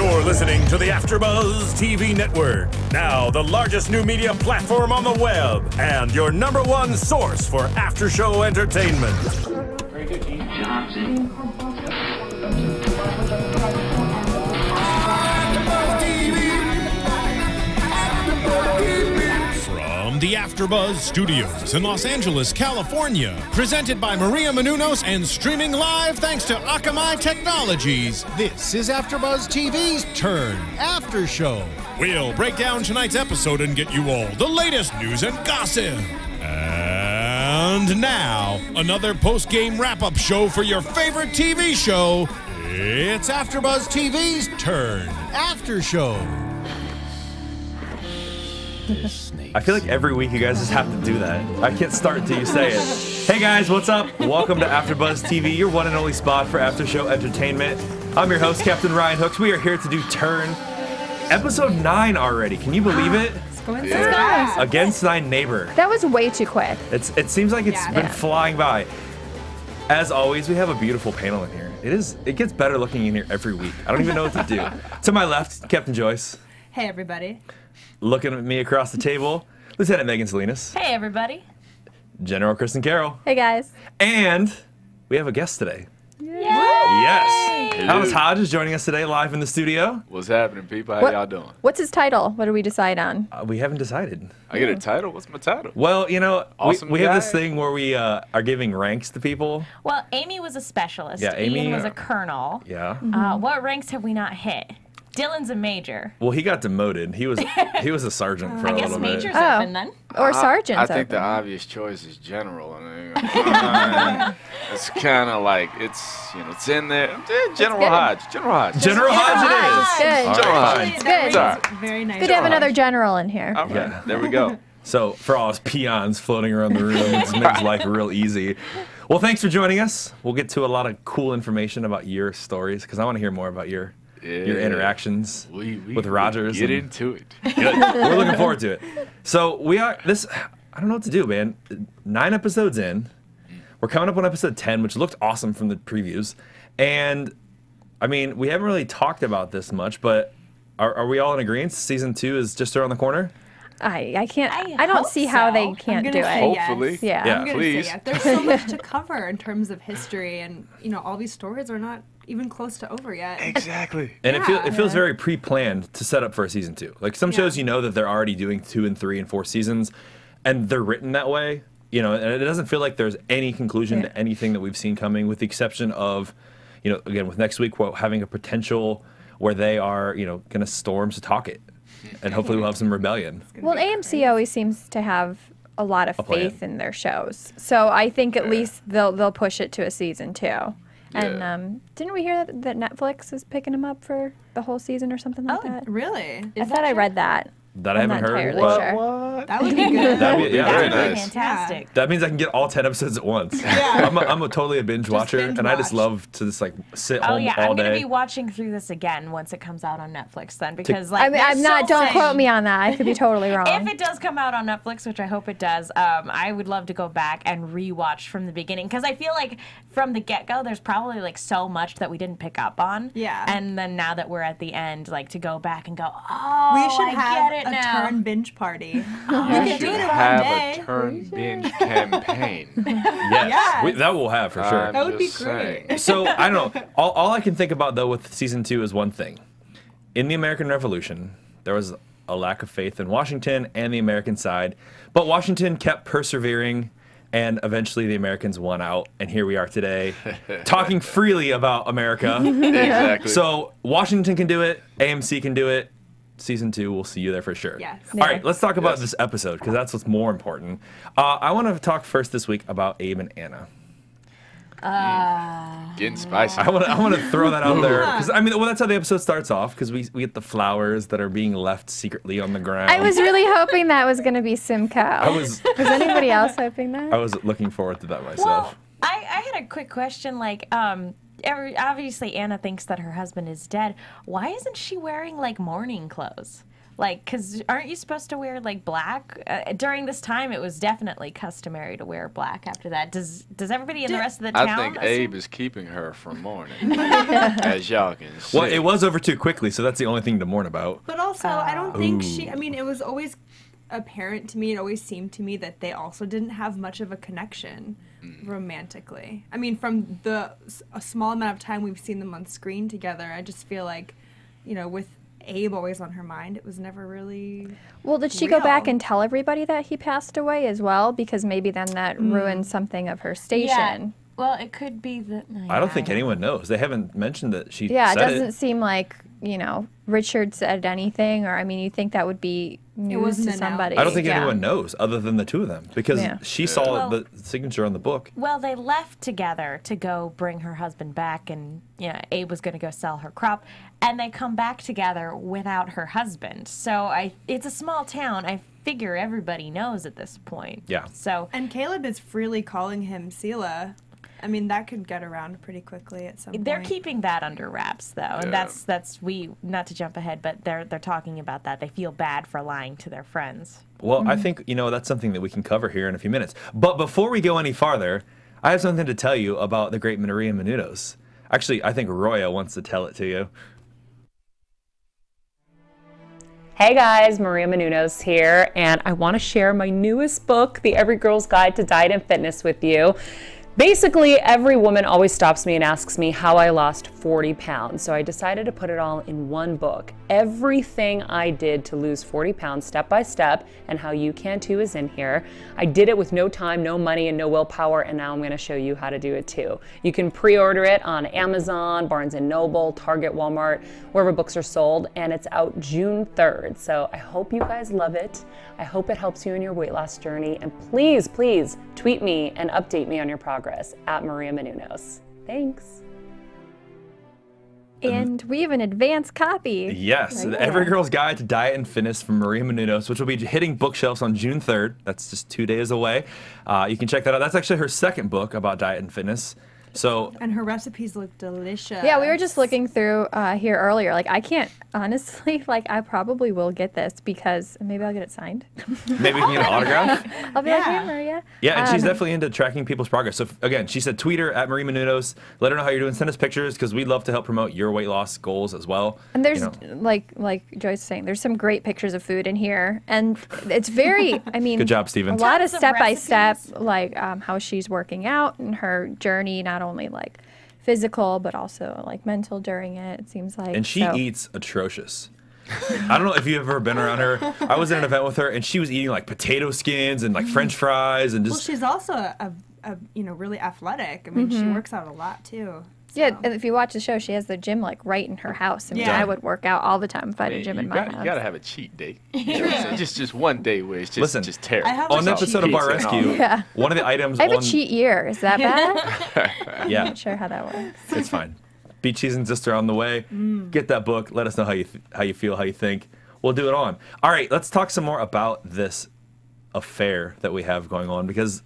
You're listening to the AFTERBUZZ TV network, now the largest new media platform on the web, and your #1 source for after-show entertainment. Very good, Gene Johnson. From the AFTERBUZZ Studios in Los Angeles, California, presented by Maria Menounos and streaming live thanks to Akamai Technologies. This is AFTERBUZZ TV's Turn After Show. We'll break down tonight's episode and get you all the latest news and gossip. And now, another post-game wrap-up show for your favorite TV show. It's AFTERBUZZ TV's Turn After Show. I feel like every week you guys just have to do that. I can't start until you say it. Hey guys, what's up? Welcome to AFTERBUZZ TV, your one and only spot for after-show entertainment. I'm your host, Captain Ryan Hooks. We are here to do Turn. Episode 9 already. Can you believe it? It's going so fast. Against Thy Neighbor. That was way too quick. It seems like it's been flying by. As always, we have a beautiful panel in here. It gets better looking in here every week. I don't even know what to do. To my left, Captain Joyce. Hey, everybody. Looking at me across the table, Lieutenant Megan Salinas. Hey, everybody. General Kristin Carole. Hey, guys. And we have a guest today. Yay! Yes. Aldis Hodge is joining us today live in the studio. What's happening, people? How y'all doing? What's his title? What do we decide on? We haven't decided. I get a title? What's my title? Well, you know, Awesome we have this guy. thing where we are giving ranks to people. Well, Amy was a specialist. Yeah, Amy, Ian was a colonel. Yeah. What ranks have we not hit? Dylan's a major. Well, he got demoted. He was a sergeant for a I guess little bit. major's open then. Or sergeant's I think open. the obvious choice is general. I mean, it's kind of like it's in there. General Hodge. General Hodge. General Hodge it is. Good. General Hodge. It's good. It's all right. Very nice. Good to have another general in here. Okay, Yeah. there we go. So for all us peons floating around the room, it makes life real easy. Well, thanks for joining us. We'll get to a lot of cool information about your stories because I want to hear more about your interactions with Rogers. Get into it. Good. We're looking forward to it. So I don't know what to do, man. 9 episodes in. We're coming up on episode 10, which looked awesome from the previews. And, I mean, we haven't really talked about this much, but are we all in agreement? Season 2 is just around the corner? I can't. I hope don't see how they so. can't I'm do gonna it. say Hopefully. yes. Yeah. Yeah. I'm gonna Please. say yes. There's so much to cover in terms of history, and all these stories are not even close to over yet. Exactly. And it feels very pre-planned to set up for a season 2. Like some shows, you know that they're already doing 2 and 3 and 4 seasons, and they're written that way. You know, and it doesn't feel like there's any conclusion to anything that we've seen coming, with the exception of, again with next week, having a potential where they are, going to storm Setauket, and hopefully we'll have some rebellion. Well, AMC always seems to have a lot of faith in their shows, so I think at least they'll push it to a season 2. And didn't we hear that Netflix is picking them up for the whole season or something like that? Really? I thought I read that. That I I'm haven't not heard. entirely sure. What? That would be good. That'd be, Very That would be nice. fantastic. That means I can get all 10 episodes at once. Yeah. I'm totally a binge watcher, binge and I just watch. love to just sit Oh home yeah, all I'm gonna day. be watching through this again once it comes out on Netflix. Then because I mean, I'm not. Don't quote me on. on that. I could be totally wrong. If it does come out on Netflix, which I hope it does, I would love to go back and rewatch from the beginning because I feel like from the get-go, there's probably like so much that we didn't pick up on. Yeah. And then now that we're at the end, like to go back and go, oh, We should I have get it a now. turn binge party. We can should do it in one have day. a turn binge campaign. Yes, that will have for sure. That would be Just great. saying. So I don't know. All I can think about though with season 2 is one thing. In the American Revolution, there was a lack of faith in Washington and the American side, but Washington kept persevering, and eventually the Americans won out, and here we are today, talking freely about America. Exactly. So Washington can do it, AMC can do it. Season 2, we'll see you there for sure. Yes. All right, let's talk about this episode because that's what's more important. I want to talk first this week about Abe and Anna. Getting spicy. I want to throw that out there because I mean, well, that's how the episode starts off because we get the flowers that are being left secretly on the ground. I was really hoping that was going to be Simcoe. was anybody else hoping that? I was looking forward to that myself. Well, I had a quick question. Like, obviously Anna thinks that her husband is dead. Why isn't she wearing like mourning clothes? Like, because aren't you supposed to wear, like, black? During this time, it was definitely customary to wear black after that. Does everybody in the rest of the town I think assume? Abe is keeping her from mourning, as y'all can see. Well, it was over too quickly, so that's the only thing to mourn about. But also, I don't think I mean, it was always apparent to me, it always seemed to me that they also didn't have much of a connection romantically. I mean, from a small amount of time we've seen them on screen together, I just feel like, you know, with Abe always on her mind, it was never really Well, did she go back and tell everybody that he passed away as well? Because maybe then that ruined something of her station. Yeah. Well, it could be that. I don't think anyone knows. They haven't mentioned that she Yeah, it said doesn't seem like, you know, Richard said anything, or I mean, you think that would be news to somebody. I don't think anyone knows other than the two of them, because she saw Well, the signature on the book. Well, they left together to go bring her husband back, and Abe was going to go sell her crop, and they come back together without her husband. So it's a small town. I figure everybody knows at this point. Yeah. So and Caleb is freely calling him Sela. I mean, that could get around pretty quickly at some point. they're keeping that under wraps, though, and that's not to jump ahead, but they're talking about that. They feel bad for lying to their friends. Well, I think, that's something that we can cover here in a few minutes. But before we go any farther, I have something to tell you about the great Maria Menounos. Actually, I think Roya wants to tell it to you. Hey guys, Maria Menounos here, and I want to share my newest book, The Every Girl's Guide to Diet and Fitness, with you. Basically, every woman always stops me and asks me how I lost 40 pounds, so I decided to put it all in one book. Everything I did to lose 40 pounds step by step, and how you can too, is in here. I did it with no time, no money, and no willpower, and now I'm going to show you how to do it too. You can pre-order it on Amazon, Barnes & Noble, Target, Walmart, wherever books are sold, and it's out June 3rd. So I hope you guys love it. I hope it helps you in your weight loss journey, and please, please tweet me and update me on your progress at Maria Menounos. Thanks. And we have an advanced copy. Yes, Right. Every Girl's Guide to Diet and Fitness from Maria Menounos, which will be hitting bookshelves on June 3rd. That's just 2 days away. You can check that out. That's actually her second book about diet and fitness. So, and her recipes look delicious. Yeah, we were just looking through here earlier. Like, I can't, honestly, I probably will get this because maybe I'll get it signed. maybe you can get an autograph. I'll be like, hey, Maria. Yeah, and she's definitely into tracking people's progress. So, again, she said tweet her at Maria Menounos. Let her know how you're doing. Send us pictures because we'd love to help promote your weight loss goals as well. And there's, like Joyce was saying, there's some great pictures of food in here. And it's very, I mean, good job, Steven. A lot of step-by-step, like how she's working out and her journey, not only like physical, but also like mental during it, it seems like. And she eats atrocious. I don't know if you've ever been around her. I was at an event with her, and she was eating like potato skins and like French fries and just. Well, she's also a really athletic. I mean, she works out a lot too. So. Yeah, and if you watch the show, she has the gym like right in her house. I mean, I would work out all the time if I had a gym in my house. You gotta have a cheat day. Just one day where it's just terrible. On the episode of Bar Rescue, one of the items. I have a cheat year. Is that bad? Yeah. I'm not sure how that works. It's fine. Beach season just are on the way. Get that book. Let us know how you feel, how you think. We'll do it on. All right, let's talk some more about this affair that we have going on because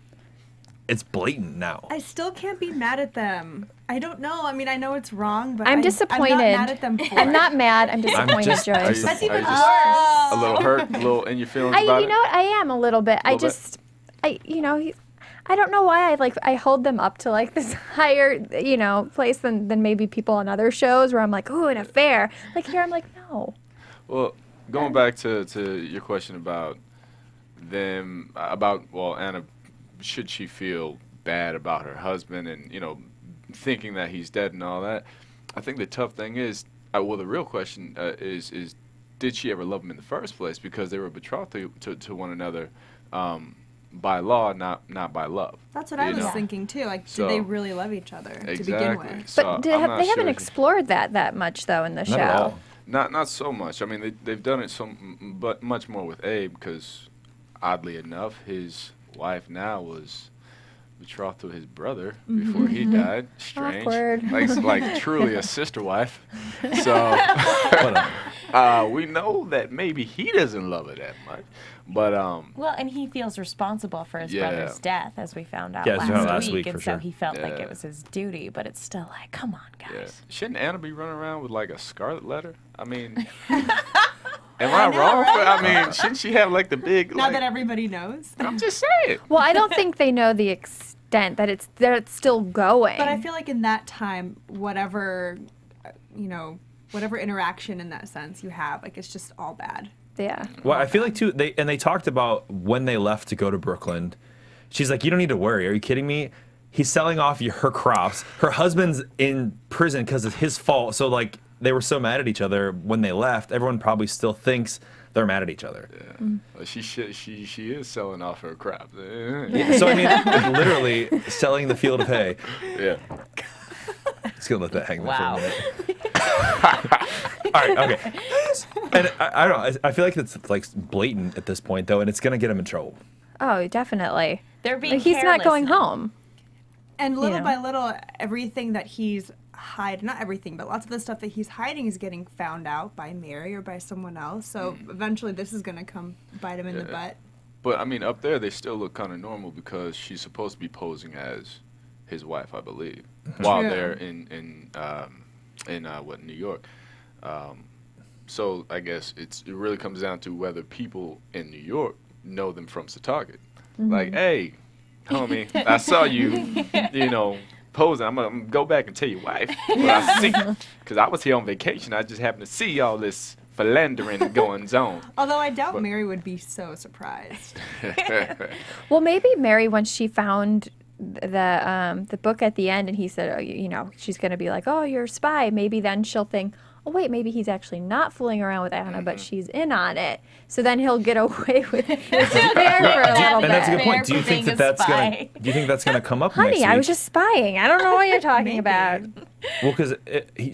it's blatant now. I still can't be mad at them. I don't know. I mean, I know it's wrong, but I'm disappointed. I'm not mad at them for I'm it. not mad. I'm disappointed, Joyce. That's even worse. A little hurt, a little in your feelings about You know what? I am a little bit. I don't know why I hold them up to like this higher, place than maybe people on other shows where I'm like, ooh, an affair. Like here, I'm like, no. Well, going back to your question about them, Anna, should she feel bad about her husband and, thinking that he's dead and all that? I think the tough thing is, the real question is did she ever love him in the first place? Because they were betrothed to one another by law, not by love. That's what I was thinking too. Like, did they really love each other to begin with? But they haven't explored that much though in the show. Not at all. Not so much. I mean, they've done it but much more with Abe because, oddly enough, his wife now was betrothed to his brother before he died. Strange. Awkward. Like truly a sister wife. So we know that maybe he doesn't love her that much. But well, and he feels responsible for his brother's death, as we found out last week, and for so sure. he felt like it was his duty. But it's still like, come on, guys. Shouldn't Anna be running around with like a scarlet letter? I mean, Am I wrong? I mean, shouldn't she have like the big? Now like, that everybody knows. I'm just saying. Well, I don't think they know the extent that it's still going. But I feel like in that time, whatever, whatever interaction in that sense you have, like it's just all bad. Yeah. Well, I feel like too. They talked about when they left to go to Brooklyn. She's like, you don't need to worry. Are you kidding me? He's selling off her crops. Her husband's in prison because it's his fault. So like they were so mad at each other when they left. Everyone probably still thinks they're mad at each other. Yeah. Well, she is selling off her crop. Yeah, so I mean, literally selling the field of hay. Yeah. Just gonna let that hang there Wow. for a minute. All right, okay. And I don't know. I feel like it's like blatant at this point though, and it's gonna get him in trouble. Oh, definitely. They're being He's not careless going now. home. And little You know. by little, everything that he's hiding, not everything, but lots of the stuff that he's hiding is getting found out by Mary or by someone else. So eventually this is going to come bite him in the butt. But I mean, up there they still look kind of normal because she's supposed to be posing as his wife, I believe, while True. they're in New York. So I guess it really comes down to whether people in New York know them from Setauket. Like, hey, homie, I saw you, posing. I'm gonna go back and tell your wife what I see, because I was here on vacation. I just happened to see all this philandering going on. Although I doubt Mary would be so surprised. Well, maybe Mary, when she found the book at the end, and he said, oh, she's going to be like, oh, you're a spy. Maybe then she'll think, oh, wait, maybe he's actually not fooling around with Anna, but she's in on it. So then he'll get away with his affair for a little And bit. that's a good point. Do you for think being that a spy. do you think that's gonna come up next Honey, week? I was just spying. I don't know what you're talking about. Well, because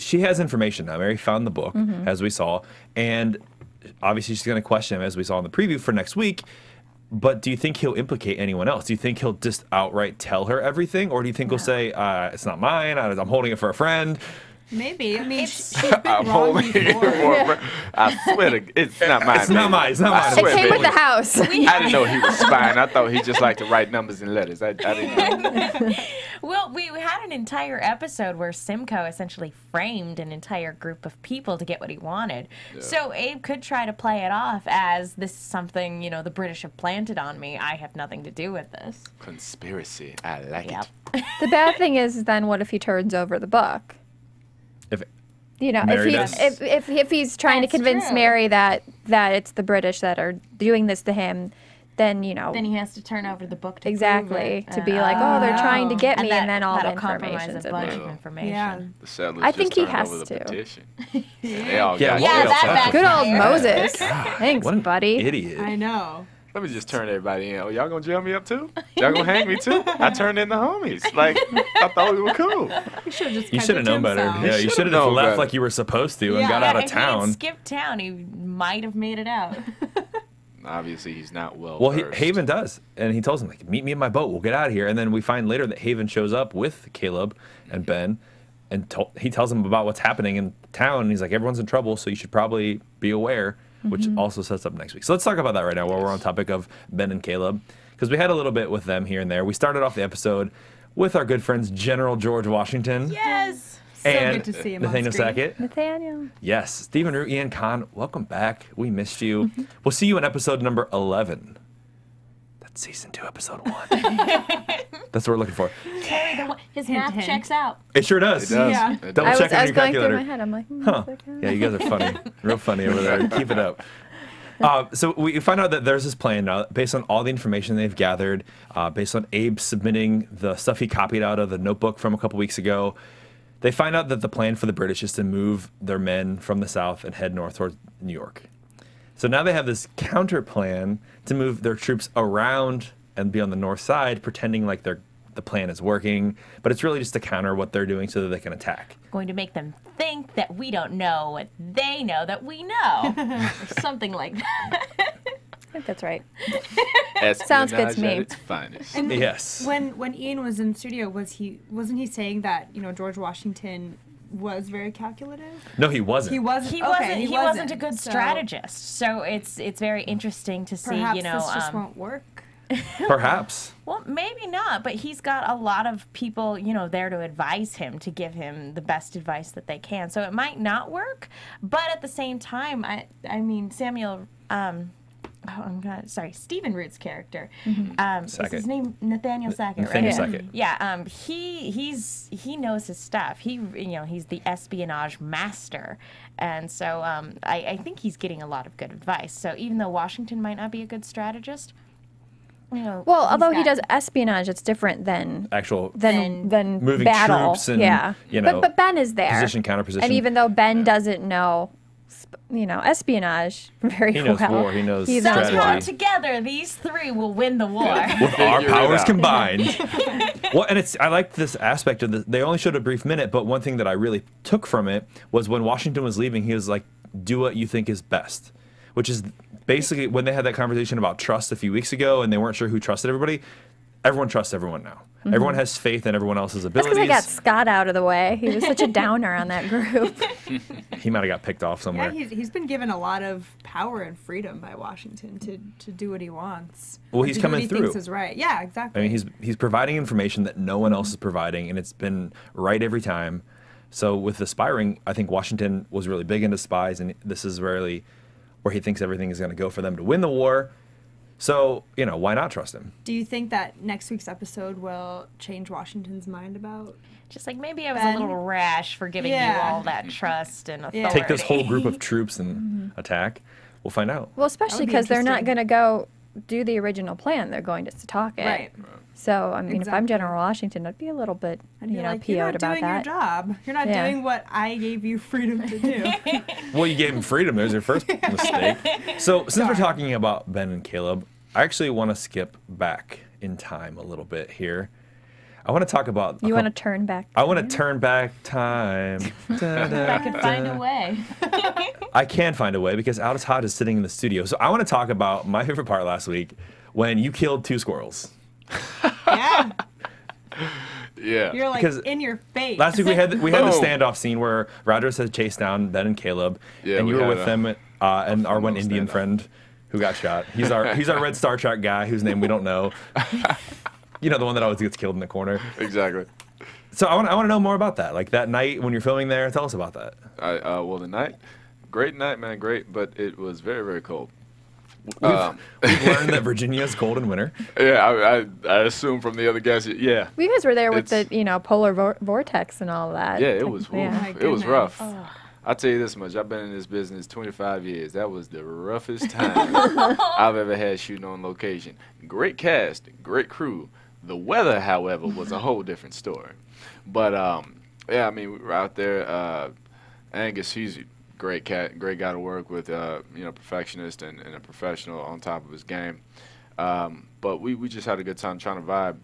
she has information now. Mary found the book, as we saw, and obviously she's going to question him, as we saw in the preview for next week. But do you think he'll implicate anyone else? Do you think he'll just outright tell her everything? Or do you think he'll say, it's not mine, I'm holding it for a friend? Maybe. I mean, she's been I'm wrong holding it before. for I swear to it's not mine. It's not baby. mine. It's not I mine. It swear, came with baby. the house. I didn't know he was spying. I thought he just liked to write numbers and letters. I didn't know. Well, we had an entire episode where Simcoe essentially framed an entire group of people to get what he wanted. So Abe could try to play it off as this is something, the British have planted on me. I have nothing to do with this. Conspiracy. I like Yep. it. The bad thing is then what if he turns over the book? If If Mary does. if he's trying That's to convince true. Mary that it's the British that are doing this to him, then Then he has to turn over the book to exactly prove it. to be like, oh, they're trying to get me, that, and then all the that'll compromise information's a in bunch there. of information. Yeah. The settlers I think just he turned has over the to. petition. They all Yeah, got well, Yeah, jail that time. Good old backfired. Moses. Thanks, what an buddy. idiot. I know. Let me just turn everybody in. Oh, y'all gonna jail me up too? Y'all gonna hang me too? I turned in the homies. Like, I thought we were cool. He should have just You kept should it have to known better. himself. Yeah, you should've should have known left better. like you were supposed to and Yeah. got Yeah, out of if he had town. skipped town, he might have made it out. Obviously, he's not well Well, versed. Haven does, and he tells him like, "Meet me in my boat. We'll get out of here." And then we find later that Haven shows up with Caleb and Ben, and he tells him about what's happening in town. And he's like, "Everyone's in trouble, so you should probably be aware," which also sets up next week. So let's talk about that right now while we're on topic of Ben and Caleb, because we had a little bit with them here and there. We started off the episode with our good friends General George Washington Yes. So and good to see him Nathaniel on screen. Sackett. Nathaniel. Yes, Stephen Root, Ian Kahn, welcome back. We missed you. We'll see you in episode number 11. That's season 2, episode 1. That's what we're looking for. His Hint, math hint. checks out. It sure does. It does. Yeah. It Double does. check I on was your going through calculator. my head. I'm like, Huh. it's okay. Yeah, you guys are funny. Real funny over there. Keep it up. So we find out that there's this plan now, based on all the information they've gathered, based on Abe submitting the stuff he copied out of the notebook from a couple weeks ago. They find out that the plan for the British is to move their men from the south and head north towards New York. So now they have this counter plan to move their troops around and be on the north side, pretending like the plan is working, but it's really just to counter what they're doing so that they can attack. Going to make them think that we don't know what they know that we know. Or something like that. I think that's right. Espionage Sounds good to me. At its finest. And Yes. when Ian was in studio, wasn't he saying that George Washington was very calculative? No, he wasn't. He wasn't. He okay, wasn't a good So strategist. So it's very interesting to see, Perhaps you know, this just won't work. Perhaps. Well, maybe not, but he's got a lot of people, you know, there to advise him, to give him the best advice that they can. So it might not work, but at the same time, I mean, Stephen Root's character. Is his name Nathaniel Sackett, right? Nathaniel Sackett. Yeah. He knows his stuff. He's the espionage master, and so I think he's getting a lot of good advice. So even though Washington might not be a good strategist, you know, well, although he does espionage, it's different than than moving battle. troops and you know, but Ben is there. Position, counterposition. And even though Ben doesn't know, you know, espionage very well. He knows war. He knows strategy. Somehow together, these three will win the war. With our powers combined. Well, and I like this aspect of they only showed a brief minute, but one thing that I really took from it was when Washington was leaving, he was like, do what you think is best, which is basically when they had that conversation about trust a few weeks ago and they weren't sure who trusted everybody. Everyone trusts everyone now. Everyone has faith in everyone else's abilities. That's because they got Scott out of the way. He was such a downer on that group. He might have got picked off somewhere. Yeah, he's been given a lot of power and freedom by Washington to do what he wants. Well, he's coming do what through. He thinks is right. Yeah, exactly. I mean, he's providing information that no one else is providing, and it's been right every time. So with the spy ring, I think Washington was really big into spies, and this is really where he thinks everything is going to go for them to win the war. So, you know, why not trust him? Do you think that next week's episode will change Washington's mind about? Just like maybe I was a little rash for giving you all that trust and authority. Take this whole group of troops and attack. We'll find out. Well, especially because they're not going to go do the original plan. They're going to Setauket. Right. So, I mean, if I'm General Washington, I'd be a little bit, you know, PO'd about that. You're not doing your job. You're not doing what I gave you freedom to do. Well, you gave him freedom. There's your first mistake. So, since we're talking about Ben and Caleb, I actually want to skip back in time a little bit here. I want to talk about... You want to turn back time? I want to turn back time. I can find a way. I can find a way because Aldis Hodge is sitting in the studio. So, I want to talk about my favorite part last week when you killed 2 squirrels. Yeah. Yeah. You're like in your face. Last week we had the standoff scene where Rogers had chased down Ben and Caleb, and you were with them, and our one Indian friend who got shot. He's our red Star Trek guy whose name we don't know. You know, the one that always gets killed in the corner. Exactly. So I want to know more about that. Like that night when you're filming there, tell us about that. Well, the night, great night, man, great, but it was very, very cold. We've learned that Virginia is cold in winter. Yeah, I assume from the other guys. Yeah. We guys were there with the polar vortex and all that. Yeah, it was. It was rough. Oh. I'll tell you this much. I've been in this business 25 years. That was the roughest time I've ever had shooting on location. Great cast, great crew. The weather, however, was a whole different story. But yeah, I mean, we were out there. Angus, he's a great guy to work with. Perfectionist and a professional on top of his game. But we just had a good time trying to vibe.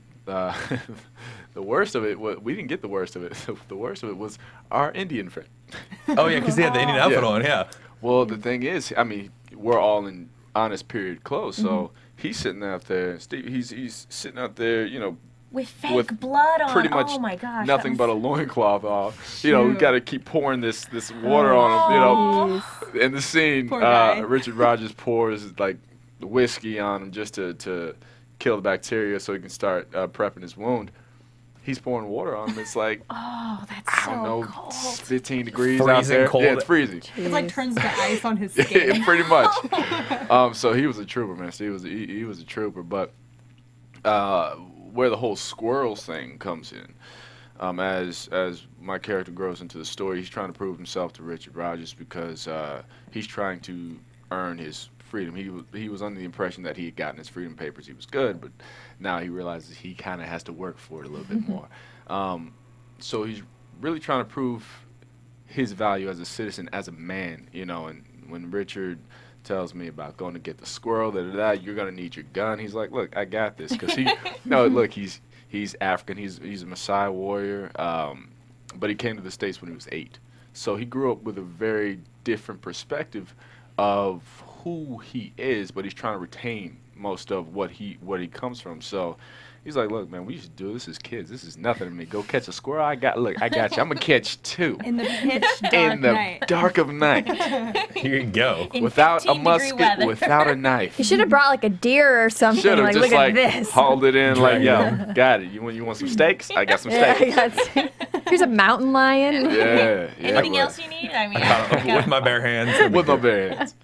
The worst of it was we didn't get the worst of it. The worst of it was our Indian friend. Oh yeah, because he had the Indian outfit on. Yeah. Well, the thing is, I mean, we're all in honest period clothes, so he's sitting out there. Steve, he's sitting out there, you know, with fake blood on. Pretty much oh my gosh, nothing but a loincloth off. You know, we got to keep pouring this water on him. You know, in the scene, Richard Rogers pours like whiskey on him just to kill the bacteria so he can start prepping his wound. He's pouring water on him. It's like, that's I don't know, cold. 15 degrees Freezing out there. cold. Yeah, it's freezing. It like turns to ice on his skin. Pretty much. So he was a trooper, man. So he was a trooper. But where the whole squirrels thing comes in, as my character grows into the story, he's trying to prove himself to Richard Rogers because he's trying to earn his freedom. He was under the impression that he had gotten his freedom papers. He was good, but now he realizes he kind of has to work for it a little bit more. So he's really trying to prove his value as a citizen, as a man, you know. And when Richard tells me about going to get the squirrel, you're gonna need your gun. He's like, look, I got this, because he's African. He's a Maasai warrior, but he came to the States when he was 8. So he grew up with a very different perspective of who he is, but he's trying to retain most of what he comes from. So He's like, look, man, we used to do this as kids. This is nothing to me. Go catch a squirrel. I got you. I'm gonna catch 2 In the pitch dark night. dark of night. Here you go. In Without a 15-degree musket, weather. without a knife. You should have brought like a deer or something. Should have Like, just look like at this. hauled it in, like, Drag yo, got it. You want some steaks? I got some Yeah, steaks. here's a mountain lion. Yeah. Anything but- else you need? I mean, With my bare hands. With my bare hands.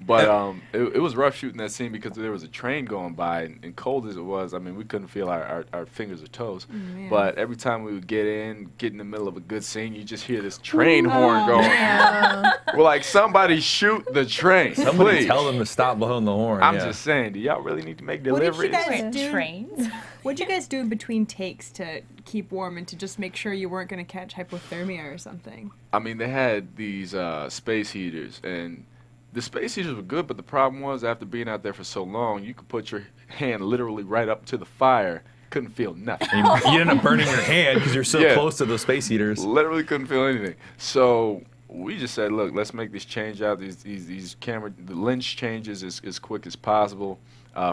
But it was rough shooting that scene because there was a train going by, and cold as it was, I mean, we couldn't feel our fingers or toes. But every time we would get in the middle of a good scene, you just hear this train horn going. We're like, somebody shoot the train, Somebody please. tell them to stop blowing the horn. I'm yeah. just saying, do y'all really need to make What did you deliveries? guys do? trains. What'd you guys do in between takes to keep warm and to just make sure you weren't going to catch hypothermia or something? I mean, they had these space heaters, and the space heaters were good, but the problem was after being out there for so long, you could put your hand literally right up to the fire, couldn't feel nothing. And you end up burning your hand because you're so Yeah. close to those space heaters. Literally couldn't feel anything. So we just said, look, let's make this change out. These camera, the lens changes as quick as possible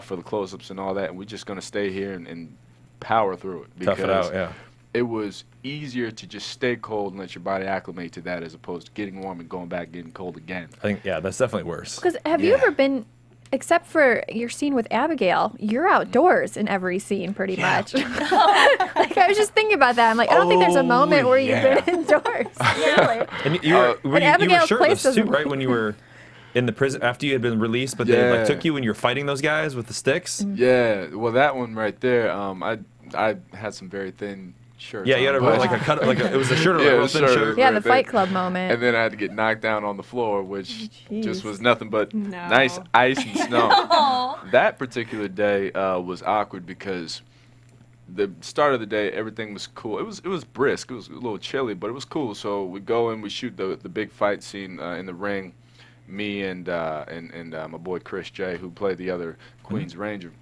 for the close-ups and all that, and we're just gonna stay here and power through it Tough it out, yeah. it was easier to just stay cold and let your body acclimate to that as opposed to getting warm and going back getting cold again. I think, yeah, that's definitely worse. Because have you Yeah. ever been, except for your scene with Abigail, you're outdoors in every scene pretty much. Like, I was just thinking about that. I'm like, I don't think there's a moment where you've been indoors. Really. And you were, you were Abigail's shirtless place too, doesn't- right? When you were in the prison, after you had been released, but they like Yeah. took you and you're fighting those guys with the sticks. Yeah, well, that one right there, I had some very thin shirts. Yeah, you had on, a, but- like a cut, like it was a shirt or Yeah, a it real was thin shirt. shirt. Yeah, Right the there. Fight Club moment. And then I had to get knocked down on the floor, which just Jeez. was nothing but No. nice ice and snow. That particular day was awkward because the start of the day, everything was cool. It was brisk. It was a little chilly, but it was cool. So we go and we shoot the big fight scene in the ring. Me and my boy Chris J, who played the other Queen's Ranger,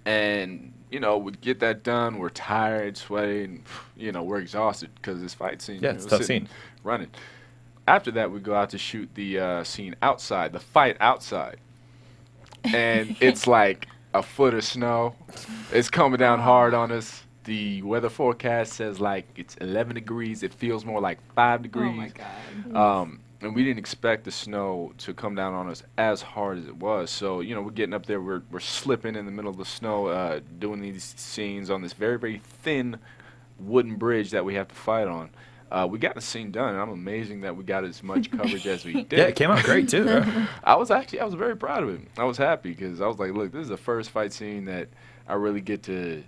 and we get that done. We're tired, sweaty, and we're exhausted because this fight scene. Yeah, it's a tough scene. Running. After that, we go out to shoot the scene outside, the fight outside, and it's like a foot of snow. It's coming down hard on us. The weather forecast says like it's 11 degrees. It feels more like 5 degrees. Oh my God. And we didn't expect the snow to come down on us as hard as it was. So, we're getting up there, we're slipping in the middle of the snow, doing these scenes on this very, very thin wooden bridge that we have to fight on. We got the scene done, and I'm amazing that we got as much coverage as we did. Yeah, it came out great too. I was very proud of it. I was happy because I was like, look, this is the first fight scene that I really get to,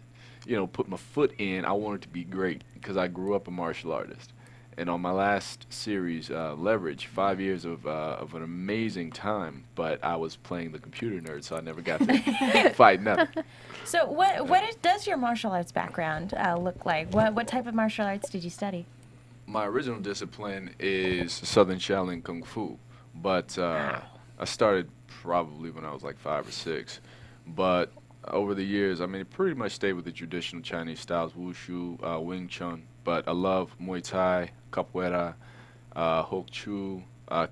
put my foot in. I want it to be great because I grew up a martial artist. And on my last series, Leverage, 5 years of an amazing time, but I was playing the computer nerd, so I never got to fight nothing. So does your martial arts background look like? What type of martial arts did you study? My original discipline is Southern Shaolin Kung Fu, but I started probably when I was like 5 or 6. But over the years, I mean, it pretty much stayed with the traditional Chinese styles, Wushu, Wing Chun. But I love Muay Thai, Capoeira, Hok Chu,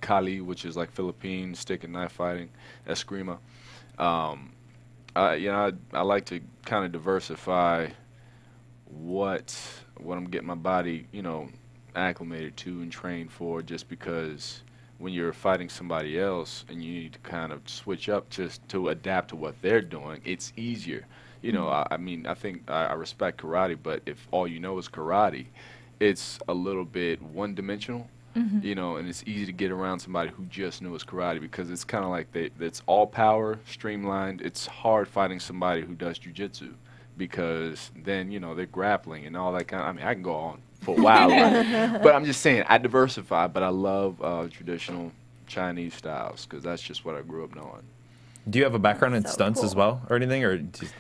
Kali, which is like Philippine stick and knife fighting, Eskrima. I like to kind of diversify what I'm getting my body, acclimated to and trained for, just because when you're fighting somebody else and you need to kind of switch up just to adapt to what they're doing, it's easier. I mean, I think I respect karate, but if all you know is karate, it's a little bit one-dimensional, and it's easy to get around somebody who just knows karate because it's kind of like it's all power, streamlined. It's hard fighting somebody who does jiu-jitsu because then, they're grappling and all that kind of, I mean, I can go on for a while, but I'm just saying I diversify, but I love traditional Chinese styles because that's just what I grew up knowing. Do you have a background in So stunts as cool. well or anything, or just...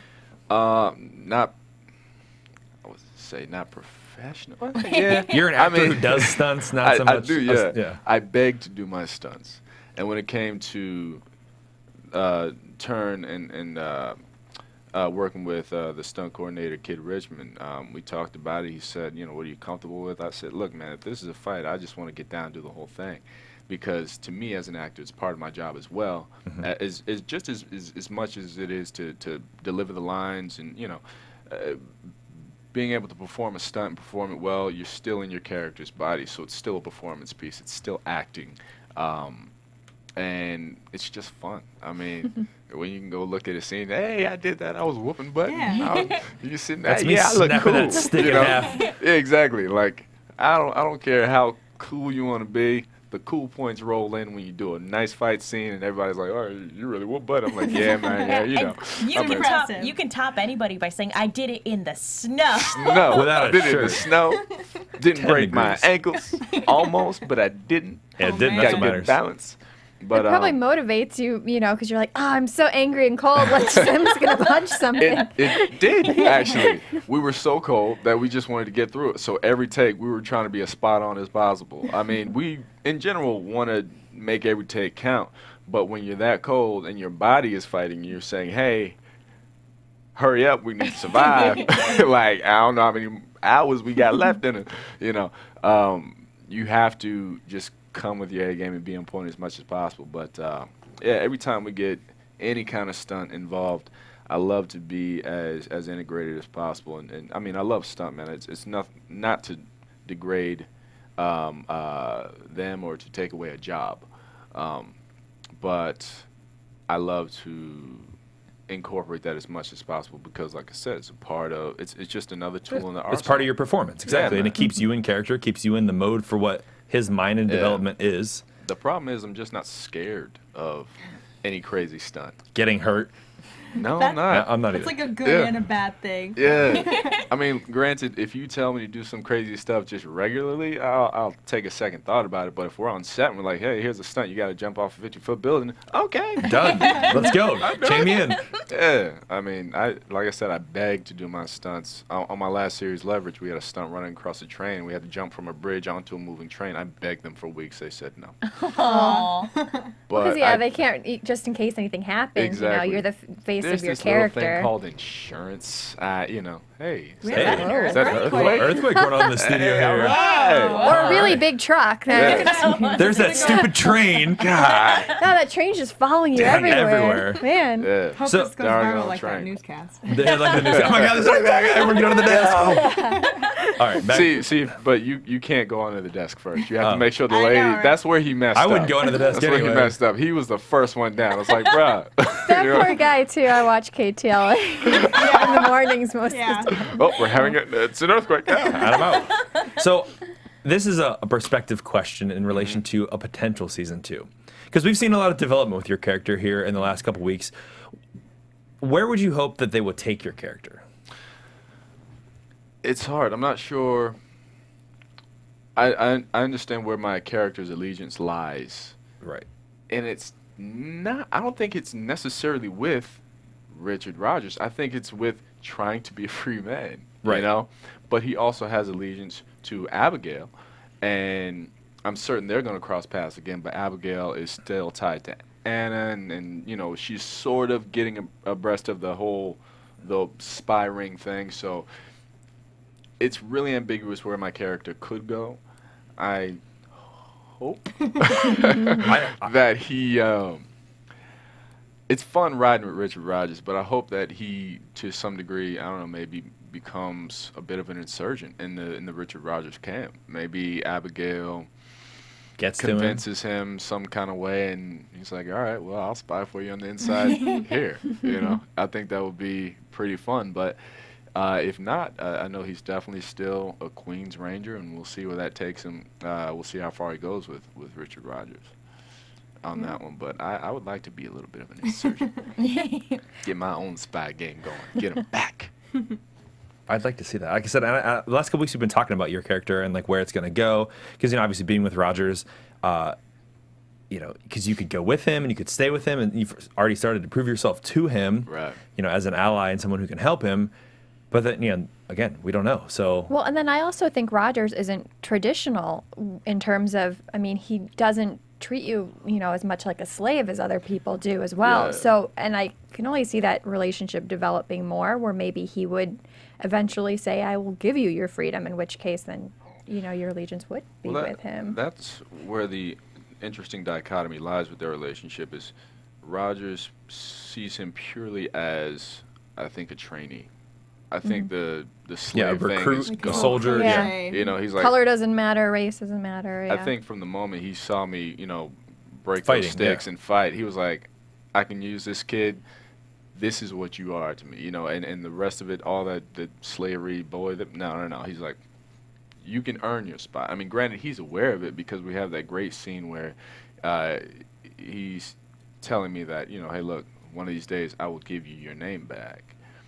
Not, I would say not professional. Yeah, You're an actor who does stunts, not so much. I do, yeah. Yeah. I beg to do my stunts, and when it came to turn and working with the stunt coordinator, Kid Richmond, we talked about it. He said, what are you comfortable with? I said, look, man, if this is a fight, I just want to get down and do the whole thing. Because to me as an actor, it's part of my job as well, is just as much as it is to deliver the lines and being able to perform a stunt and perform it well, you're still in your character's body, so it's still a performance piece. It's still acting, and it's just fun. I mean, when you can go look at a scene, hey, I did that. I was whooping butt. Yeah. You sitting there, That's me yeah, I look snapping cool. that stick you in know? half. Yeah, exactly. Like I don't care how cool you want to be. The cool points roll in when you do a nice fight scene and everybody's like, "Oh, you really whoop butt." I'm like, "Yeah, man, yeah, you know." You can top anybody by saying, "I did it in the snow." No, Without a did it in shirt. the snow. Didn't 10 break my degrees. ankles, almost, but I didn't. Yeah, it didn't. man. That's Got what good matters. balance. But It probably motivates you, you know, because you're like, oh, I'm so angry and cold. I'm just gonna punch something. it did actually. We were so cold that we just wanted to get through it. So every take, we were trying to be as spot on as possible. I mean, we in general want to make every take count, but when you're that cold and your body is fighting, you're saying, "Hey, hurry up, we need to survive." Like I don't know how many hours we got left in it. You know, you have to just come with your A game and be on point as much as possible. But yeah, every time we get any kind of stunt involved, I love to be as integrated as possible. And I mean, I love stuntmen. It's not to degrade them or to take away a job, but I love to incorporate that as much as possible because, like I said, it's a part of it's just another tool in the arsenal. It's part of your performance, exactly, Yeah, and it keeps you in character, keeps you in the mode for what his mind and development is. The problem is I'm just not scared of any crazy stunt. Getting hurt. No, I'm not. I'm not It's either. like a good Yeah. and a bad thing. Yeah. I mean, granted, if you tell me to do some crazy stuff just regularly, I'll take a second thought about it. But if we're on set and we're like, hey, here's a stunt, you got to jump off a 50-foot building. Okay. Done. Let's go. Chain me in. Yeah. I mean, like I said, I begged to do my stunts. On my last series, Leverage, we had a stunt running across a train. We had to jump from a bridge onto a moving train. I begged them for weeks. They said no. Aww. But Because yeah, they can't just in case anything happens. Exactly. You know, you're the face there's of your this little character. thing called insurance. You know, hey. Is Hey, that, is that an earthquake? Earthquake going on in the studio Hey, all here. right. Or a really big truck. Yeah. There's that stupid train. God. No, that train's just following you Dang, everywhere. everywhere. Man. Yeah. Hope So- this goes Darn viral old like that train. newscast. They're like the news. Oh my God! There's something back. Everyone get under the desk. All right. Back. See, but you can't go under the desk first. You have Oh. to make sure the I lady. know, right? That's where he messed up. I wouldn't go under the desk That's where anyway. he messed up. He was the first one down. I was like, bruh. That You know? poor guy too. I watch KTLA in the mornings most Yeah. of the time. Oh, we're having it's an earthquake. Yeah. And I'm out. So, this is a perspective question in relation to a potential season 2, because we've seen a lot of development with your character here in the last couple weeks. Where would you hope that they would take your character? It's hard. I'm not sure. I understand where my character's allegiance lies, Right. and it's not. I don't think it's necessarily with Richard Rogers. I think it's with trying to be a free man. Right. You know, but he also has allegiance to Abigail, and I'm certain they're going to cross paths again. But Abigail is still tied to Anna, and you know she's sort of getting abreast of the spy ring thing. So it's really ambiguous where my character could go. I hope that he. It's fun riding with Richard Rogers, but I hope that he, to some degree, I don't know, maybe becomes a bit of an insurgent in the Richard Rogers camp. Maybe Abigail Gets to him. convinces him some kind of way, and he's like, "All right, well, I'll spy for you on the inside here." You know, I think that would be pretty fun. But if not, I know he's definitely still a Queens Ranger, and we'll see where that takes him. We'll see how far he goes with Richard Rogers on that one. But I would like to be a little bit of an insurgent. Get my own spy game going. Get him back. I'd like to see that. Like I said, the last couple weeks we've been talking about your character and like where it's going to go, because you know, obviously being with Rogers, you know, because you could go with him and you could stay with him, and you've already started to prove yourself to him, Right. you know, as an ally and someone who can help him. But then, you know, again, we don't know. So Well, and then I also think Rogers isn't traditional in terms of, I mean, he doesn't treat you, you know, as much like a slave as other people do as well. Yeah. So, and I can only see that relationship developing more where maybe he would eventually say, I will give you your freedom, in which case then, you know, your allegiance would be with him. That's where the interesting dichotomy lies with their relationship. Is Rogers sees him purely as, I think, a trainee. I think the slave thing recruit, is the gone. soldier. Yeah. You know, he's like, Color doesn't matter, race doesn't matter. Yeah. I think from the moment he saw me, you know, break Fighting, those sticks and fight, he was like, I can use this kid. This is what you are to me, you know, and the rest of it, all that the slavery boy. No. He's like, you can earn your spot. I mean, granted, he's aware of it because we have that great scene where he's telling me that, you know, hey, look, one of these days I will give you your name back.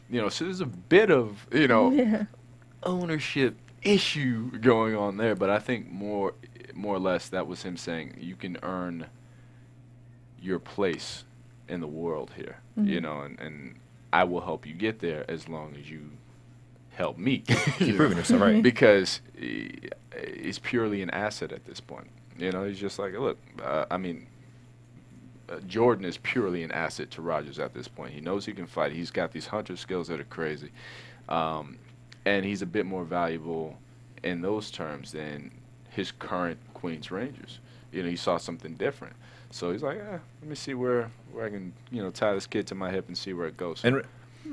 You know, so there's a bit of, you know, ownership issue going on there, but I think more or less that was him saying you can earn your place in the world here, you know, and I will help you get there as long as you help me. Keep proving yourself, right? Because he's purely an asset at this point. You know, he's just like, look, I mean, Jordan is purely an asset to Rogers at this point. He knows he can fight. He's got these hunter skills that are crazy. And he's a bit more valuable in those terms than his current Queens Rangers. You know, he saw something different. So he's like, let me see where I can, you know, tie this kid to my hip and see where it goes. And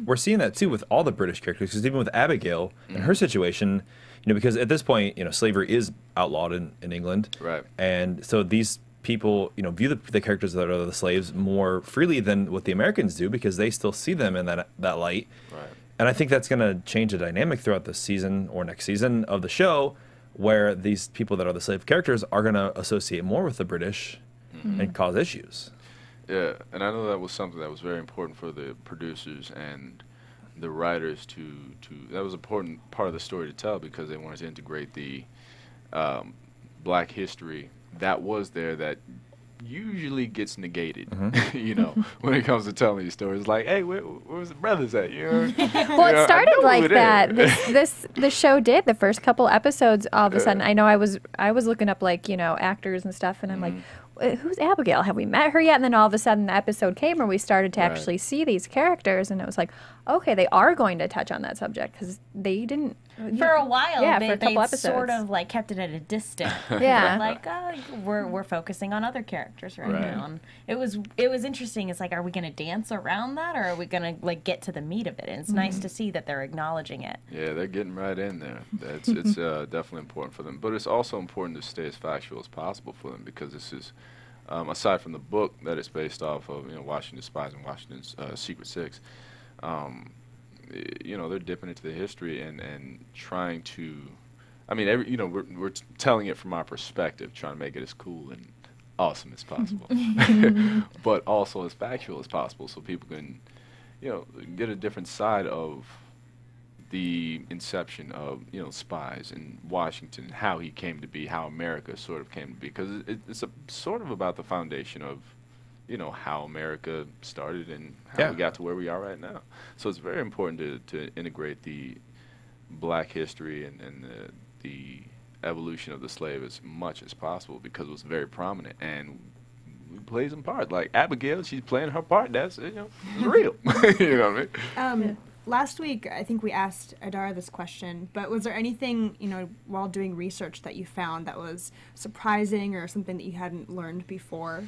we're seeing that, too, with all the British characters, because even with Abigail and her situation, you know, because at this point, you know, slavery is outlawed in England. Right. And so these people, you know, view the characters that are the slaves more freely than what the Americans do because they still see them in that light. Right. And I think that's going to change the dynamic throughout the season or next season of the show where these people that are the slave characters are going to associate more with the British and cause issues. Yeah, and I know that was something that was very important for the producers and the writers to that was an important part of the story to tell because they wanted to integrate the black history that was there that usually gets negated, you know, when it comes to telling these stories. Like, hey, where's the brothers at? You know? Well, it started like that. The show did the first couple episodes. All of a sudden, I know I was looking up like, you know, actors and stuff, and I'm like, who's Abigail? Have we met her yet? And then all of a sudden the episode came where we started to actually see these characters, and it was like, okay, they are going to touch on that subject because they didn't. For a while, for a they couple episodes. sort of like kept it at a distance. Yeah. Like, we're focusing on other characters right now. And it was interesting. It's like, are we going to dance around that, or are we going to like get to the meat of it? And it's nice to see that they're acknowledging it. Yeah, they're getting right in there. It's definitely important for them, but it's also important to stay as factual as possible for them because this is. Aside from the book that it's based off of, you know, Washington Spies and Washington's Secret Six, you know, they're dipping into the history and trying to, I mean, you know, we're telling it from our perspective, trying to make it as cool and awesome as possible, but also as factual as possible, so people can, you know, get a different side of the inception of, you know, spies in Washington, how he came to be, how America sort of came to be, because it's sort of about the foundation of, you know, how America started and how we got to where we are right now. So it's very important to integrate the black history and the evolution of the slave as much as possible because it was very prominent and plays in part. Like Abigail, she's playing her part. That's, you know, it's real. You know what I mean? Last week, I think we asked Adara this question, but was there anything, you know, while doing research that you found that was surprising or something that you hadn't learned before?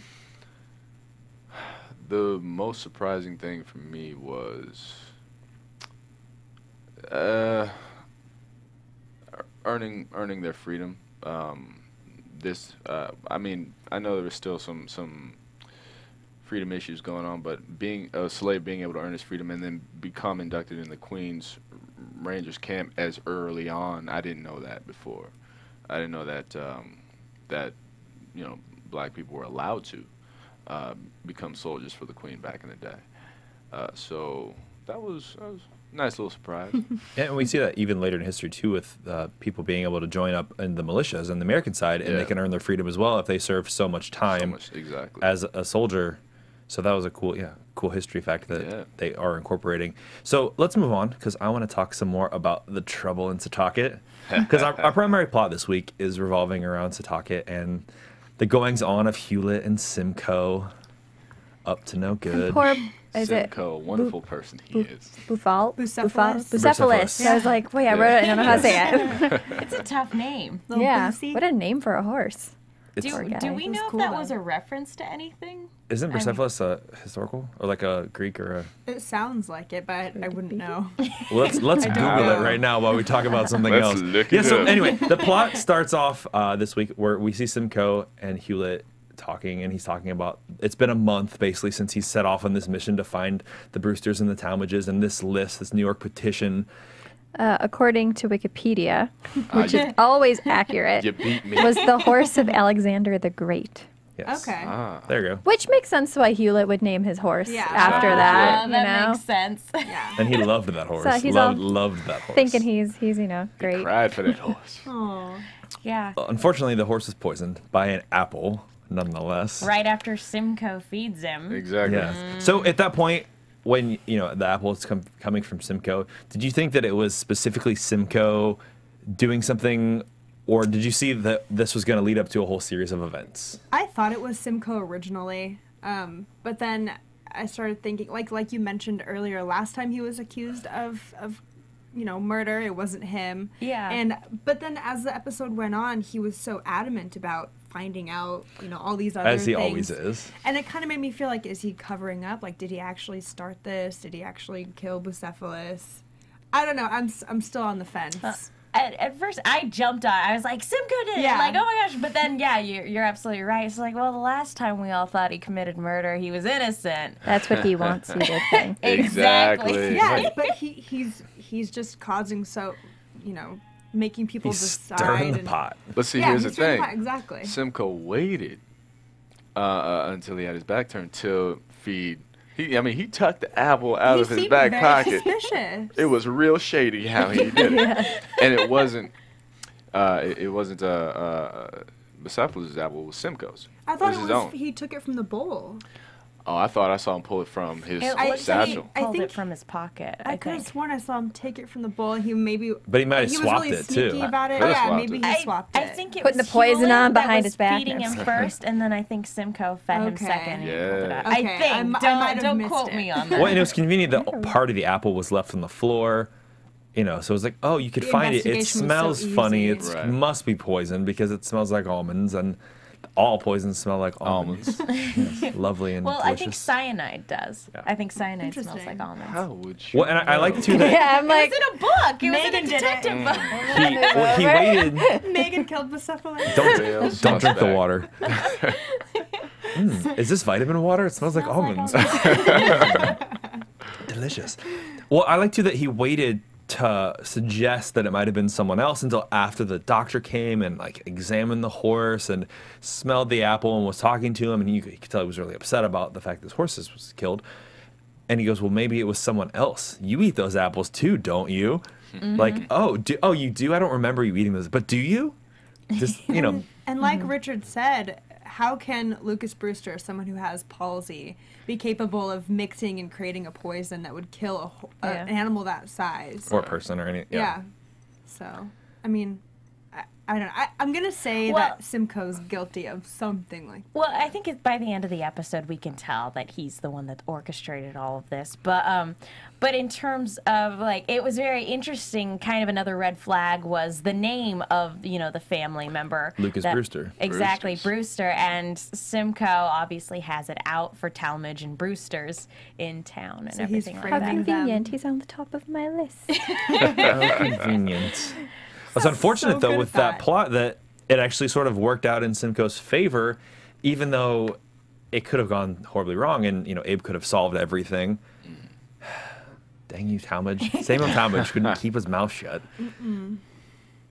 The most surprising thing for me was earning their freedom. I mean, I know there was still some freedom issues going on, but being a slave, being able to earn his freedom and then become inducted in the Queen's Rangers camp as early on, I didn't know that before. I didn't know that that, you know, black people were allowed to become soldiers for the Queen back in the day. So that was a nice little surprise. And we see that even later in history too, with people being able to join up in the militias on the American side, and they can earn their freedom as well if they serve so much time as a soldier. So that was a cool history fact that they are incorporating. So let's move on because I want to talk some more about the trouble in Setauket. Because our primary plot this week is revolving around Setauket and the goings on of Hewlett and Simcoe, up to no good. Simcoe, wonderful person he is. Bucephalus. I was like, wait, I wrote it. I don't know how to say it. It's a tough name. Yeah, what a name for a horse. Do we know if that was a reference to anything? Isn't Persepolis a historical or like a Greek or a? It sounds like it, but I wouldn't know. Well, let's Google it right now while we talk about something Let's else. look Yeah. it So up. anyway, the plot starts off this week where we see Simcoe and Hewlett talking, and he's talking about it's been a month basically since he set off on this mission to find the Brewsters and the Talmadges, and this list, this New York petition. According to Wikipedia, which is always accurate, You beat me. was the horse of Alexander the Great. Yes. Okay. There you go. Which makes sense why Hewlett would name his horse Yeah. after Yeah. that. Oh, that you know, makes sense. Yeah. And he loved that horse. So he's loved that horse. thinking he's great. Cried for that horse. Oh. Yeah. Unfortunately, the horse is poisoned by an apple, nonetheless. Right after Simcoe feeds him. Exactly. Yeah. So at that point, when the apple is coming from Simcoe, did you think that it was specifically Simcoe doing something, or did you see that this was going to lead up to a whole series of events? I thought it was Simcoe originally, but then I started thinking, like you mentioned earlier, last time he was accused of murder, it wasn't him. Yeah. But then as the episode went on, he was so adamant about finding out, all these other As he things. always is. And it kind of made me feel like, is he covering up? Like, did he actually start this? Did he actually kill Bucephalus? I don't know. I'm still on the fence. At first, I jumped on. I was like, Simcoe did it. Yeah. Like, oh my gosh. But then, yeah, you're absolutely right. It's like, well, the last time we all thought he committed murder, he was innocent. That's what he wants you to think. Exactly. Yeah, but he's just causing making people He's decide. stirring the and- pot. But see, Yeah, here's the he's stirring the thing. pot, exactly. Simcoe waited until he had his back turned to feed. He tucked the apple out He of his seemed back very pocket. Suspicious. It was real shady how he did it, and it wasn't. It wasn't Bucephalus' apple. It was Simcoe's. I thought was it his was own. he took it from the bowl. Oh, I thought I saw him pull it from his It looks like he satchel. I pulled think- it from his pocket, I I could have think. sworn I saw him take it from the bowl. He maybe. But he might have he was swapped really it, too. sneaky about it. Could've Yeah, swapped maybe it. he swapped it. I think it Putting was the poison Hewlett on that behind was his back. feeding him first, and then I think Simcoe fed him Okay. second. And he pulled it out. Yeah. I Okay, think. I might have Don't missed quote it. me on that. Well, and it was convenient that part of the apple was left on the floor. So it was like, oh, you could The find it. It investigation was so smells funny. easy. It Right. must be poison because it smells like almonds, and all poisons smell like almonds. Yes, lovely and Well, delicious. I think cyanide does. Yeah. I think cyanide smells Interesting. like almonds. How would you? Well, and I like too that Yeah, I'm like, It was in a book. It was Megan in a did it. detective book. he waited. Megan killed Bucephalus. Real Don't drink the suspect. water. Is this vitamin water? It smells like almonds. Delicious. Well, I like too that he waited to suggest that it might have been someone else until after the doctor came and examined the horse and smelled the apple and was talking to him, and you could tell he was really upset about the fact this horse was killed. And he goes, well, maybe it was someone else. You eat those apples too, don't you? Like, you do? I don't remember you eating those, but do you? Just, And like Richard said, how can Lucas Brewster, someone who has palsy, be capable of mixing and creating a poison that would kill an animal that size? or a person or any. Yeah. So, I mean, I don't know. I'm going to say Well- that Simcoe's guilty of something like Well, I think by the end of the episode, we can tell that he's the one that orchestrated all of this. But in terms of it was very interesting. Kind of another red flag was the name of the family member, Lucas Brewster. Exactly, Brewsters. Brewster, and Simcoe obviously has it out for Talmadge and Brewsters in town and So he's everything like framing how that. them. convenient. He's on the top of my list. How convenient. It's unfortunate, so though, good with at that that. plot that it actually sort of worked out in Simcoe's favor, even though it could have gone horribly wrong and, Abe could have solved everything. Dang you, Talmadge. Same old Talmadge couldn't keep his mouth shut.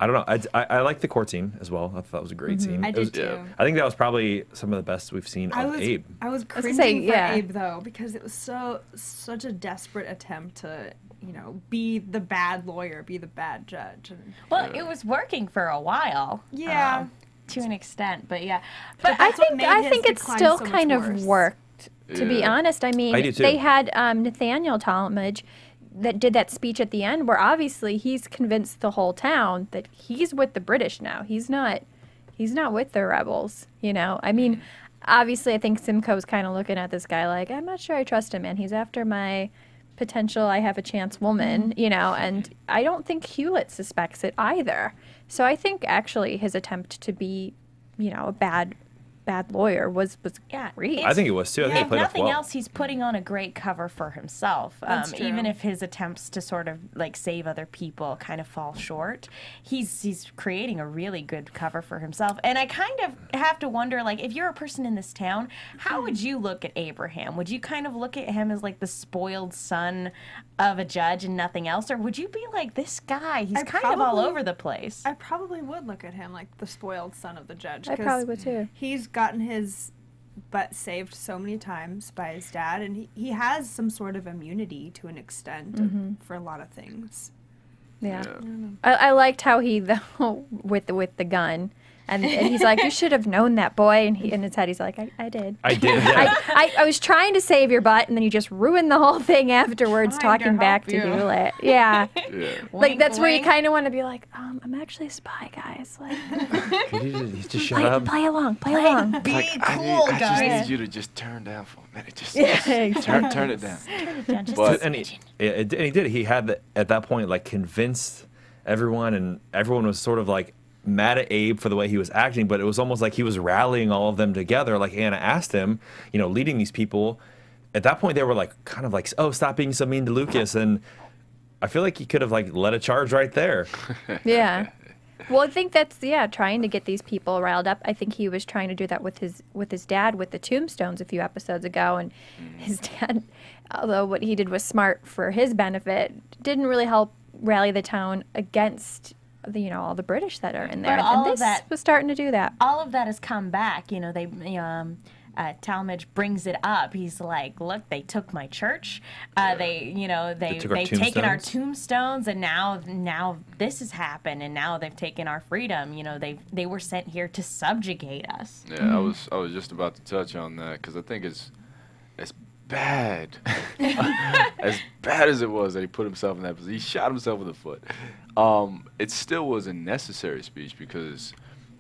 I don't know. I like the court scene as well. I thought that was a great scene. I It was- did too. I think that was probably some of the best we've seen of Abe. I was gonna cringing say, for yeah. Abe though, because it was such a desperate attempt to be the bad lawyer, be the bad judge. And, Well, it was working for a while. Yeah. To an extent, but yeah. But that's what made I his think it decline still so much kind worse. of worked. To be Yeah. honest, I mean, I do too. they had Nathaniel Talmadge that did that speech at the end, where obviously he's convinced the whole town that he's with the British now. He's not with the rebels. I mean, obviously, I think Simcoe's kind of looking at this guy like, I'm not sure I trust him, man. He's after my potential I have a chance woman, and I don't think Hewlett suspects it either. So I think actually his attempt to be a bad lawyer was great. I think it was too. I think he If played nothing off well. else, he's putting on a great cover for himself. That's true. Even if his attempts to sort of like save other people kind of fall short, he's creating a really good cover for himself. And I kind of have to wonder, like, if you're a person in this town, how would you look at Abraham? Would you kind of look at him as like the spoiled son of a judge and nothing else, or would you be like, this guy, he's kind of all over the place? I probably would look at him like the spoiled son of the judge. I 'cause probably would too. He's gotten his butt saved so many times by his dad, and he has some sort of immunity to an extent for a lot of things. Yeah. I liked how he though with the gun. And he's like, you should have known that, boy. And in his head, he's like, I did. I did. Yeah. I was trying to save your butt, and then you just ruined the whole thing afterwards, talking back to Hewlett. Yeah. Like, that's where you kind of want to be like, I'm actually a spy, guys. Like, you just shut up. play along. Be I just need you to just turn down for a minute. Just turn it down. But and he did. He had at that point like convinced everyone, and everyone was sort of like mad at Abe for the way he was acting, but it was almost like he was rallying all of them together. Like Anna asked him, leading these people. At that point, they were like, kind of like, oh, stop being so mean to Lucas. And I feel like he could have like led a charge right there. Yeah. Well, I think that's trying to get these people riled up. I think he was trying to do that with his dad with the tombstones a few episodes ago, and his dad, although what he did was smart for his benefit, didn't really help rally the town against all the British that are in there. But all and of that was starting to do that. All of that has come back. Talmadge brings it up. He's like, "Look, they took my church. They've taken our tombstones, and now this has happened, and now they've taken our freedom. They were sent here to subjugate us." Yeah, I was just about to touch on that because I think it's bad, as bad as it was that he put himself in that position. He shot himself in the foot. It still was a necessary speech because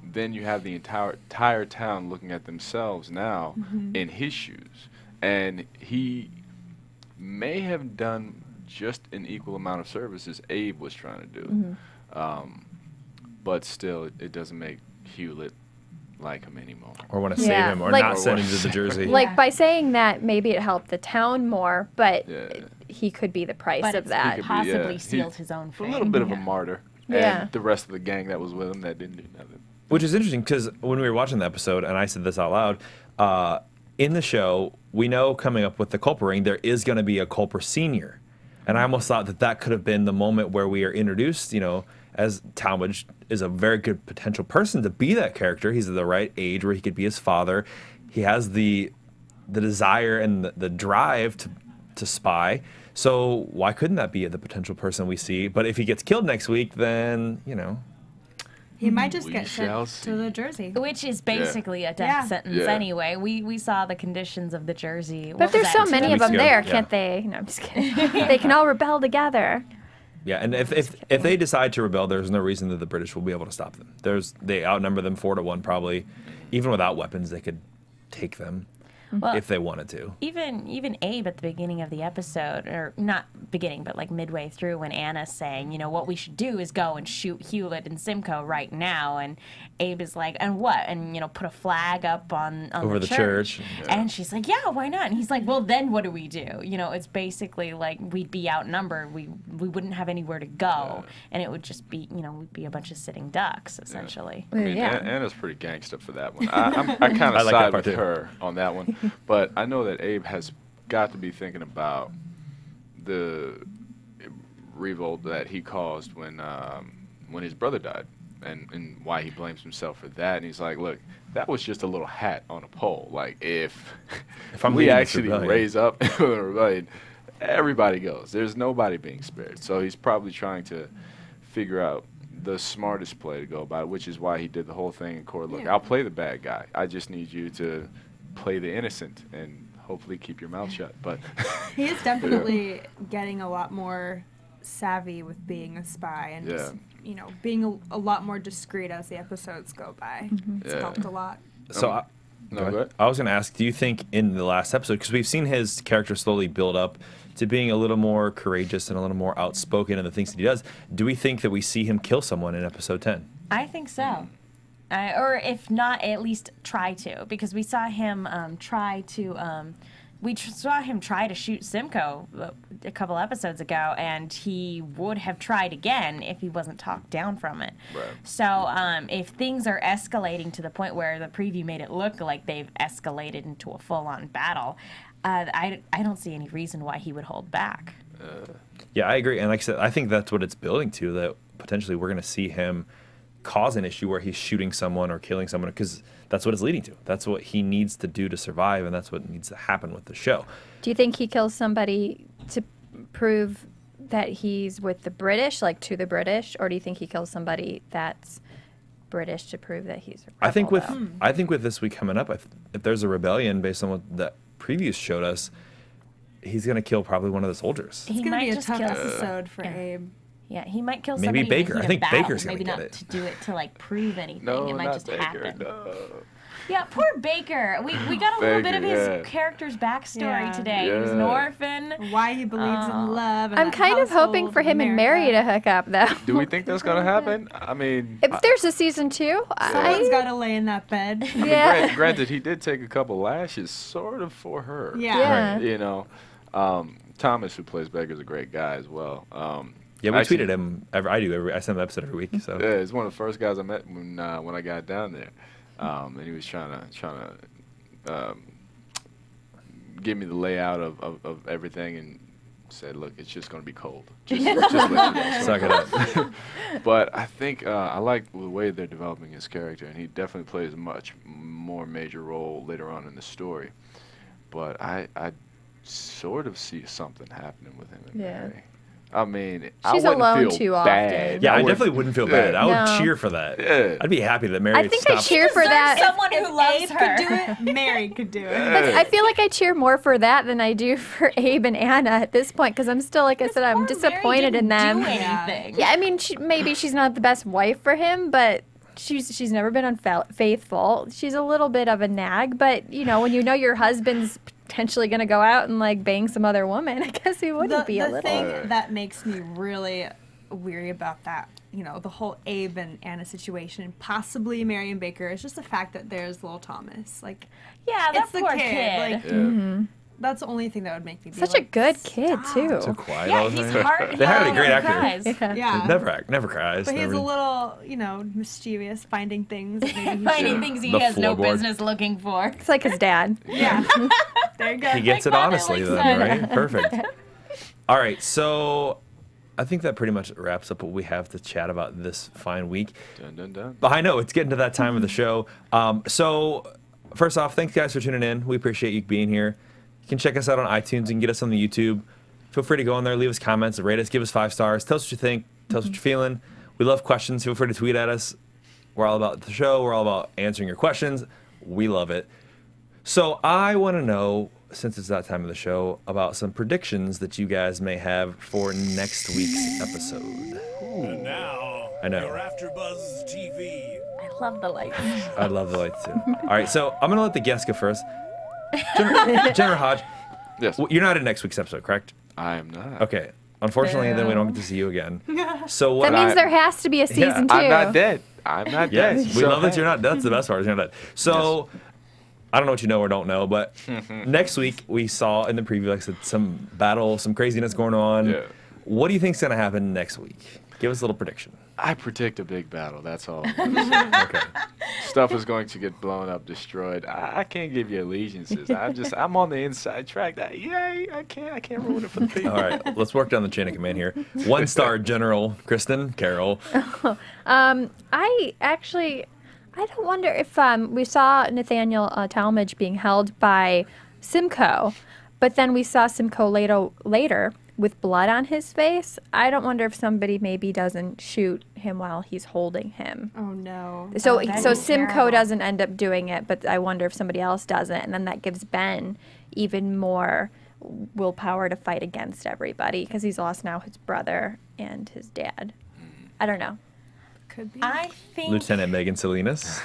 then you have the entire town looking at themselves now in his shoes. And he may have done just an equal amount of service as Abe was trying to do. But still, it doesn't make Hewlett like him anymore. Or want to save him, or not send him to the Jersey. Like, by saying that, maybe it helped the town more, but he could be the price of that. He possibly sealed his own fate. A little bit of a martyr. And the rest of the gang that was with him that didn't do nothing. Which is interesting because when we were watching the episode, and I said this out loud, in the show, we know coming up with the Culper ring, there is going to be a Culper Senior. And I almost thought that could have been the moment where we are introduced, as Talmadge is a very good potential person to be that character. He's at the right age where he could be his father. He has the desire and the drive to spy. So why couldn't that be the potential person we see? But if he gets killed next week, then, He might just get sent to the Jersey. Which is basically a death sentence anyway. We saw the conditions of the Jersey. But if there's so many of them there, can't they? No, I'm just kidding. They can all rebel together. Yeah, and if they decide to rebel, there's no reason that the British will be able to stop them. They outnumber them 4-1 probably. Even without weapons, they could take them. Well, if they wanted to. Even Abe at the beginning of the episode, or not beginning, but like midway through, when Anna's saying, what we should do is go and shoot Hewlett and Simcoe right now, and Abe is like, and what? And put a flag up on over the church. And she's like, yeah, why not? And he's like, well, then what do we do? It's basically like we'd be outnumbered. We wouldn't have anywhere to go, and it would just be we'd be a bunch of sitting ducks essentially. I mean, Anna's pretty gangsta for that one. I kind of side with her on that one. But I know that Abe has got to be thinking about the revolt that he caused when his brother died, and why he blames himself for that. And he's like, look, that was just a little hat on a pole. Like, if we actually raise up a rebellion, everybody goes. There's nobody being spared. So he's probably trying to figure out the smartest play to go about it, which is why he did the whole thing in court. Look, I'll play the bad guy. I just need you to play the innocent and hopefully keep your mouth shut. But he is definitely getting a lot more savvy with being a spy and just, being a lot more discreet as the episodes go by. It's helped a lot. So I was going to ask, do you think in the last episode, because we've seen his character slowly build up to being a little more courageous and a little more outspoken in the things that he does, do we think that we see him kill someone in episode 10? I think so. Or if not, at least try to, because we saw him try to shoot Simcoe a couple episodes ago, and he would have tried again if he wasn't talked down from it. Right. So if things are escalating to the point where the preview made it look like they've escalated into a full-on battle, I don't see any reason why he would hold back. Yeah, I agree. And like I said, I think that's what it's building to, that potentially we're going to see him cause an issue where he's shooting someone or killing someone, because that's what it's leading to. That's what he needs to do to survive, and that's what needs to happen with the show. Do you think he kills somebody to prove that he's with the British, like to the British, or do you think he kills somebody that's British to prove that he's a rebel, I think with this week coming up, if there's a rebellion based on what the previews showed us, he's going to kill probably one of the soldiers. It's going to be a tough episode for Abe. Yeah, he might kill maybe somebody. Baker. I think battle. Baker's gonna maybe get not it. to do it to like prove anything. No, it might not just Baker, happen. no. Yeah, poor Baker. We got a little bit of Baker, his character's backstory Yeah. today. He was an orphan. Why he believes in love. And I'm that kind of hoping household for him and Mary America. to hook up, though. Do we think that's gonna happen? I mean, If there's a season 2, Someone's got to lay in that bed. yeah. granted, he did take a couple lashes, sort of for her. Yeah. You know, Thomas, who plays Baker, is a great guy as well. Yeah, we actually, tweeted him. I send an episode every week. So Yeah, he's one of the first guys I met when I got down there, and he was trying to give me the layout of everything, and said, "Look, it's just going to be cold. Just let you know." suck it up. But I think I like the way they're developing his character, and he definitely plays a much more major role later on in the story. But I sort of see something happening with him and Yeah. Mary. I mean, She's I wouldn't alone feel too bad. often. Yeah, I definitely wouldn't feel bad. I would No. cheer for that. Yeah. I'd be happy that Mary I think I stopped. cheer for that. Someone who loves Abe her. could do it. Mary could do it. But I feel like I cheer more for that than I do for Abe and Anna at this point, because I'm still, like I said, I'm Poor disappointed Mary in them. didn't do anything. Yeah, I mean, maybe she's not the best wife for him, but she's never been unfaithful. She's a little bit of a nag, but you know, when you know your husband's potentially going to go out and like bang some other woman, I guess he wouldn't be a The little. thing that makes me really weary about that, you know, the whole Abe and Anna situation, possibly Mary and Baker, is just the fact that there's little Thomas. Like, Yeah, that it's the poor kid. kid. Like, Yeah. that's the only thing that would make me be Such a like, good kid stop. too. So quiet Yeah, all the he's time. hard. They hired a great actor. Cries. Yeah. Never cries. But he's never. a little, you know, mischievous, finding things that maybe he Finding shouldn't. things he The has no floorboard. business looking for. It's like his dad. Yeah. There you go. He gets it Like, honestly finally, then, son. right? Perfect. All right, so I think that pretty much wraps up what we have to chat about this fine week. Dun, dun, dun. But I know it's getting to that time of the show. So first off, thanks guys for tuning in. We appreciate you being here. You can check us out on iTunes. You can get us on the YouTube. Feel free to go on there, leave us comments, rate us, give us 5 stars. Tell us what you think. Tell us what you're feeling. We love questions. Feel free to tweet at us. We're all about the show. We're all about answering your questions. We love it. So I want to know, since it's that time of the show, about some predictions that you guys may have for next week's episode. And now, I know. your AfterBuzz TV. I love the lights. I love the lights too. All right, so I'm gonna let the guests go first. General Hodge, Yes, you're not in next week's episode, correct? I am not. Okay. Unfortunately, then we don't get to see you again. So what? That means there has to be a season 2. I'm not dead. I'm not dead. Yes, we So, love that hey. you're not. That's the best part. Is you're not dead. So. I don't know what you know or don't know, but next week we saw in the preview, like I said, some battle, some craziness going on. Yeah. What do you think's going to happen next week? Give us a little prediction. I predict a big battle. That's all. Okay. Stuff is going to get blown up, destroyed. I can't give you allegiances. I'm on the inside track. Yay! I can't ruin it for the people. All right, let's work down the chain of command here. 1-star General Kristin, Carole. I don't wonder if we saw Nathaniel Talmadge being held by Simcoe, but then we saw Simcoe later with blood on his face. I don't wonder if somebody maybe doesn't shoot him while he's holding him. Oh, no. So that'd so be Simcoe terrible. doesn't end up doing it, but I wonder if somebody else does it, and then that gives Ben even more willpower to fight against everybody because he's lost now his brother and his dad. I don't know. Could be. I think. Lieutenant Megan Salinas.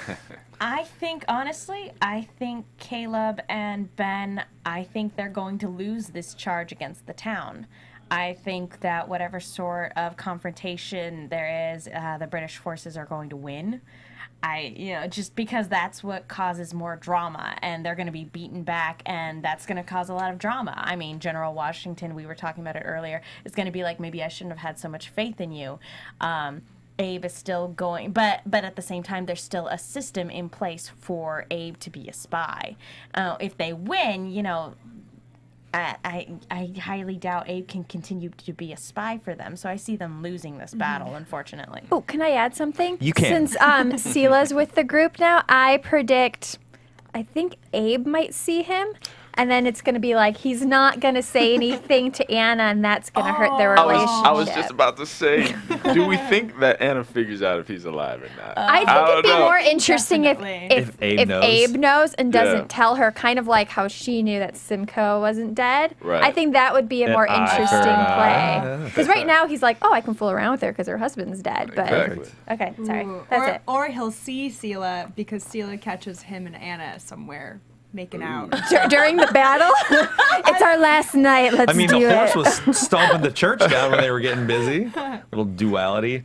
Honestly, I think Caleb and Ben, I think they're going to lose this charge against the town. I think that whatever sort of confrontation there is, the British forces are going to win. just because that's what causes more drama, and they're going to be beaten back, and that's going to cause a lot of drama. I mean, General Washington, we were talking about it earlier, is going to be like, maybe I shouldn't have had so much faith in you. Abe is still going, but at the same time, there's still a system in place for Abe to be a spy. If they win, I highly doubt Abe can continue to be a spy for them, so I see them losing this battle, unfortunately. Oh, can I add something? You can. Since Sila's with the group now, I think Abe might see him, and then it's going to be like he's not going to say anything to Anna, and that's going to hurt their relationship. I was just about to say, do we think that Anna figures out if he's alive or not? I think it'd be more interesting if Abe knows and doesn't tell her, kind of like how she knew that Simcoe wasn't dead. Right. I think that would be a more interesting play. Because right now he's like, oh, I can fool around with her because her husband's dead. But Exactly. okay, sorry, Ooh, that's it. Or he'll see Sela because Sela catches him and Anna somewhere making out. During the battle, it's our last night. Let's do it. I mean, the horse was stomping the church down when they were getting busy. Little duality.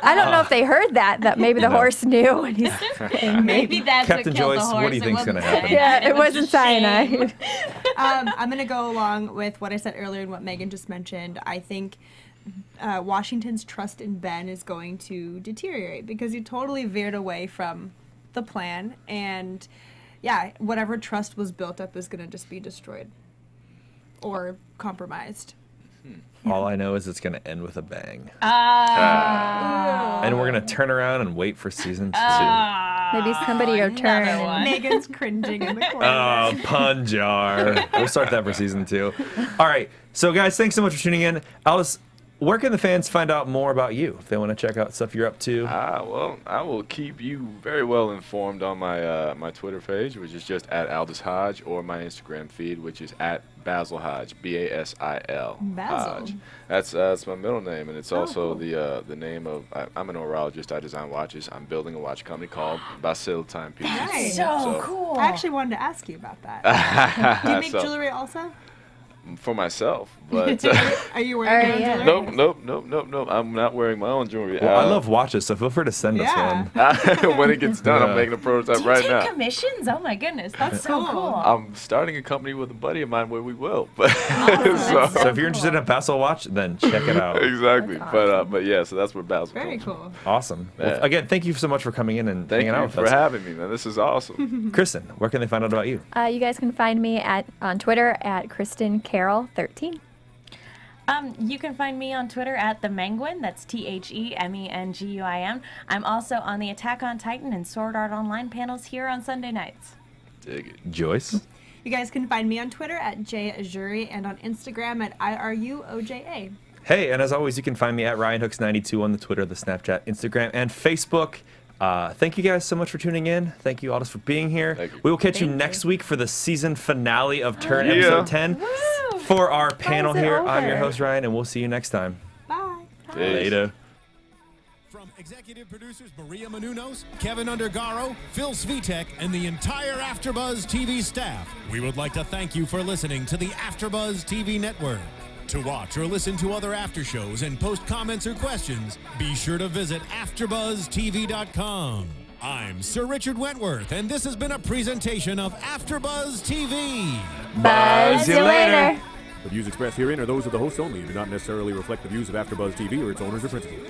I don't know if they heard that maybe the horse knew. And he's Maybe that's Captain what killed Joyce, the horse. what do you think's gonna happen? Yeah, it wasn't just shame. cyanide. I'm going to go along with what I said earlier and what Megan just mentioned. I think Washington's trust in Ben is going to deteriorate because he totally veered away from the plan, and yeah, whatever trust was built up is going to just be destroyed or compromised. All I know is it's going to end with a bang. And we're going to turn around and wait for season 2. Maybe somebody will turn. And Megan's cringing in the corner. Oh, pun jar. We'll start that for season 2. All right. So, guys, thanks so much for tuning in. Aldis, where can the fans find out more about you if they want to check out stuff you're up to? Well, I will keep you very well informed on my my Twitter page, which is just at Aldis Hodge, or my Instagram feed, which is at Basil Hodge, B-A-S-I-L. Hodge. That's my middle name, and it's also the name of. I'm an horologist. I design watches. I'm building a watch company called Basil Timepieces. Nice. So cool. I actually wanted to ask you about that. Do you make jewelry also? For myself, but are you wearing your own jewelry? Nope. I'm not wearing my own jewelry. Well, I love watches, so feel free to send us one. When it gets done, I'm making a prototype right now. Do you take commissions? Oh my goodness, that's so cool. I'm starting a company with a buddy of mine where we will. But so if you're interested in a Basil watch, then check it out. Exactly. But yeah, so that's where Basil Very comes cool. Awesome. Well, again, thank you so much for coming in and hanging out with us. Thank you for having me, man. This is awesome. Kristin, where can they find out about you? you guys can find me on Twitter at Kristin Carole 13. You can find me on Twitter at The Menguin. That's TheMenguin. I'm also on the Attack on Titan and Sword Art Online panels here on Sunday nights. Dig it. Joyce? You guys can find me on Twitter at Joyce Ajouri and on Instagram at IRUOJA. Hey, and as always, you can find me at RyanHooks92 on the Twitter, the Snapchat, Instagram, and Facebook. Thank you guys so much for tuning in. Thank you, Aldis, for being here. We will catch you next week for the season finale of Turn episode 10 for our panel here. I'm your host, Ryan, and we'll see you next time. Bye. Later. From executive producers Maria Menounos, Kevin Undergaro, Phil Svitek, and the entire AfterBuzz TV staff, we would like to thank you for listening to the AfterBuzz TV network. To watch or listen to other after shows and post comments or questions, be sure to visit AfterBuzzTV.com. I'm Sir Richard Wentworth, and this has been a presentation of AfterBuzz TV. Buzz you later. The views expressed herein are those of the hosts only and do not necessarily reflect the views of AfterBuzz TV or its owners or principals.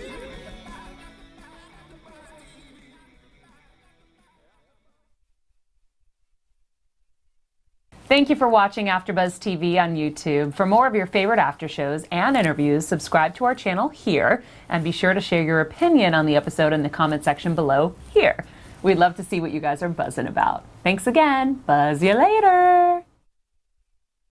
Thank you for watching AfterBuzz TV on YouTube. For more of your favorite after shows and interviews, subscribe to our channel here, and be sure to share your opinion on the episode in the comment section below here. We'd love to see what you guys are buzzing about. Thanks again. Buzz you later.